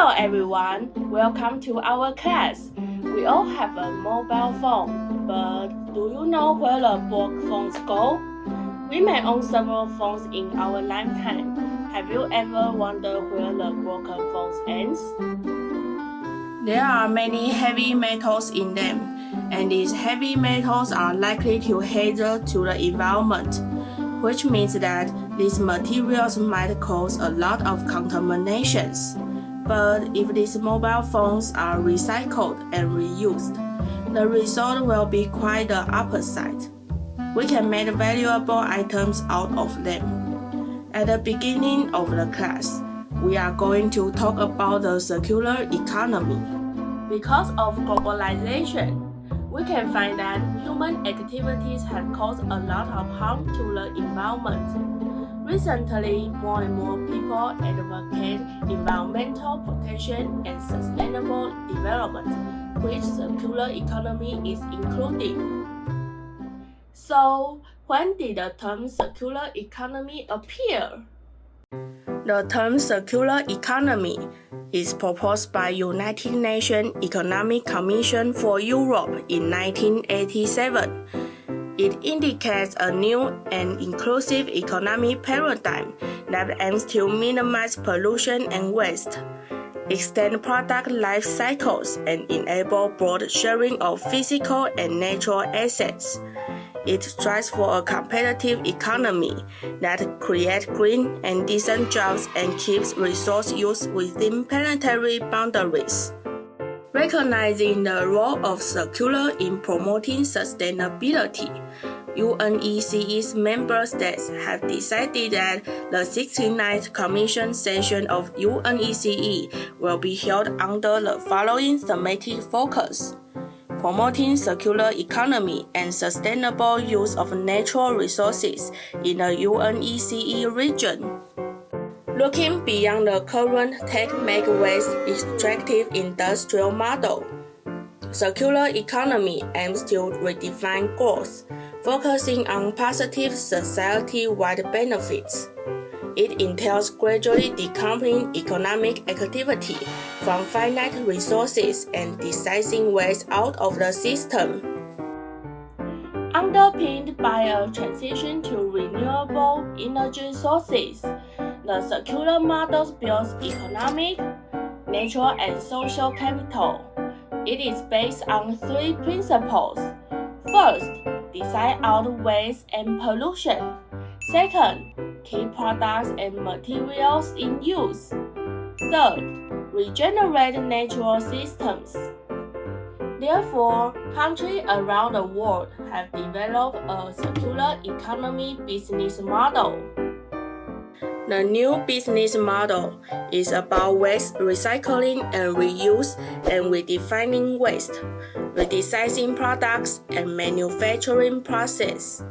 Hello everyone, welcome to our class. We all have a mobile phone, but do you know where the broke phones go? We may own several phones in our lifetime. Have you ever wondered where the broken phones ends? There are many heavy metals in them, and these heavy metals are likely to hazard to the environment, which means that these materials might cause a lot of contaminations. But if these mobile phones are recycled and reused, the result will be quite the opposite. We can make valuable items out of them. At the beginning of the class, we are going to talk about the circular economy. Because of globalization, we can find that human activities have caused a lot of harm to the environment. Recently, more and more people advocate environmental protection and sustainable development, which circular economy is including. So, when did the term circular economy appear? The term circular economy is proposed by United Nations Economic Commission for Europe in 1987. It indicates a new and inclusive economic paradigm that aims to minimize pollution and waste, extend product life cycles, and enable broad sharing of physical and natural assets. It strives for a competitive economy that creates green and decent jobs and keeps resource use within planetary boundaries. Recognizing the role of circular in promoting sustainability, UNECE's member states have decided that the 69th Commission session of UNECE will be held under the following thematic focus: promoting circular economy and sustainable use of natural resources in the UNECE region. Looking beyond the current take-make waste extractive industrial model, circular economy aims to redefine growth, focusing on positive society-wide benefits. It entails gradually decoupling economic activity from finite resources and decising waste out of the system. Underpinned by a transition to renewable energy sources, the circular model builds economic, natural, and social capital. It is based on three principles. First, design out waste and pollution. Second, keep products and materials in use. Third, regenerate natural systems. Therefore, countries around the world have developed a circular economy business model. The new business model is about waste recycling and reuse and redefining waste, redesigning products and manufacturing process.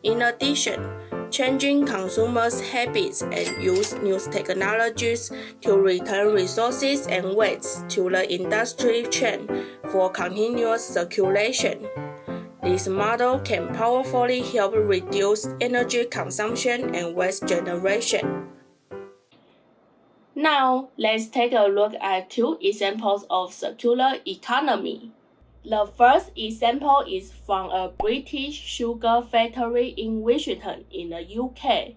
In addition, changing consumers' habits and use new technologies to return resources and waste to the industry chain for continuous circulation. This model can powerfully help reduce energy consumption and waste generation. Now, let's take a look at two examples of circular economy. The first example is from a British sugar factory in Washington in the UK.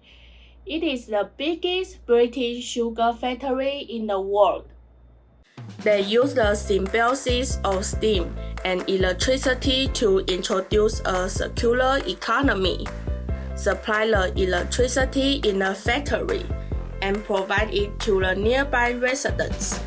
It is the biggest British sugar factory in the world. They use the symbiosis of steam and electricity to introduce a circular economy, supply the electricity in the factory, and provide it to the nearby residents.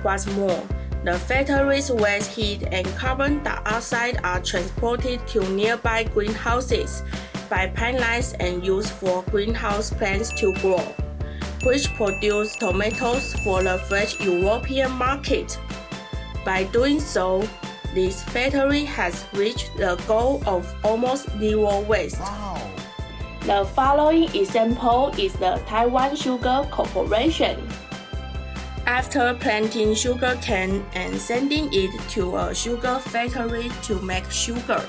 What's more, the factory's waste heat and carbon dioxide are transported to nearby greenhouses by pipelines and used for greenhouse plants to grow, which produce tomatoes for the fresh European market. By doing so, this factory has reached the goal of almost zero waste. Wow. The following example is the Taiwan Sugar Corporation. After planting sugarcane and sending it to a sugar factory to make sugar,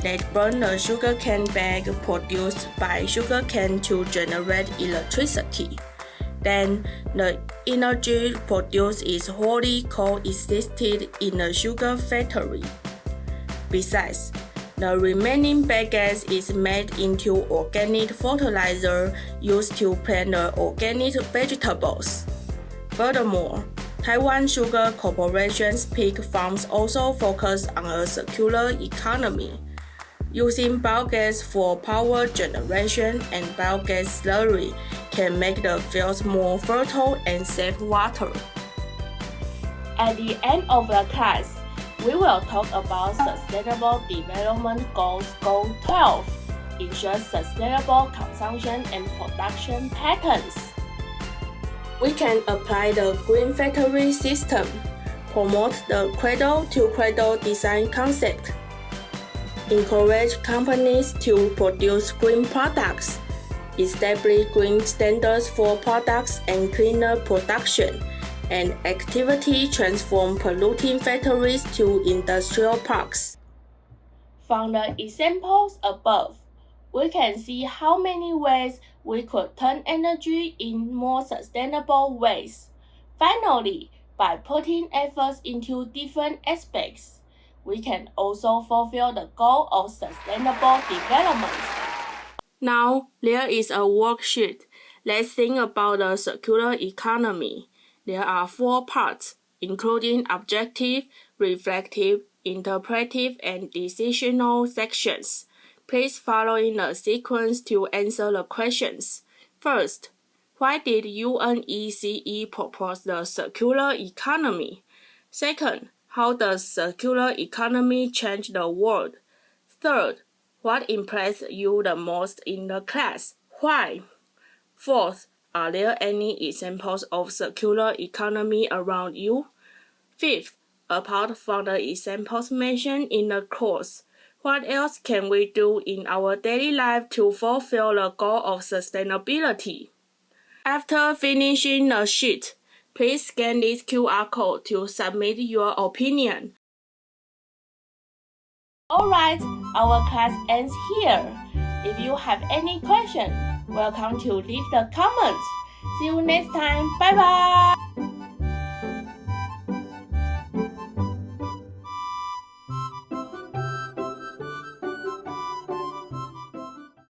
they burn the sugarcane bag produced by sugarcane to generate electricity. then the energy produced is wholly co-existed in the sugar factory. Besides, the remaining bagasse is made into organic fertilizer used to plant the organic vegetables. Furthermore, Taiwan Sugar Corporation's pig farms also focus on a circular economy, using biogas for power generation, and biogas slurry can make the fields more fertile and save water. At the end of the class, we will talk about Sustainable Development Goals Goal 12, ensure sustainable consumption and production patterns. We can apply the green factory system, promote the cradle-to-cradle design concept, encourage companies to produce green products, establish green standards for products and cleaner production, and actively transform polluting factories to industrial parks. From the examples above, we can see how many ways we could turn energy in more sustainable ways. Finally, by putting efforts into different aspects, we can also fulfill the goal of sustainable development. Now, there is a worksheet. Let's think about the circular economy. There are 4 parts, including objective, reflective, interpretive, and decisional sections. Please follow in the sequence to answer the questions. First, why did UNECE propose the circular economy? Second, how does circular economy change the world? Third, what impressed you the most in the class? Why? Fourth, are there any examples of circular economy around you? Fifth, apart from the examples mentioned in the course, what else can we do in our daily life to fulfill the goal of sustainability? After finishing the sheet, please scan this QR code to submit your opinion. Alright, our class ends here. If you have any questions, welcome to leave the comments. See you next time. Bye bye.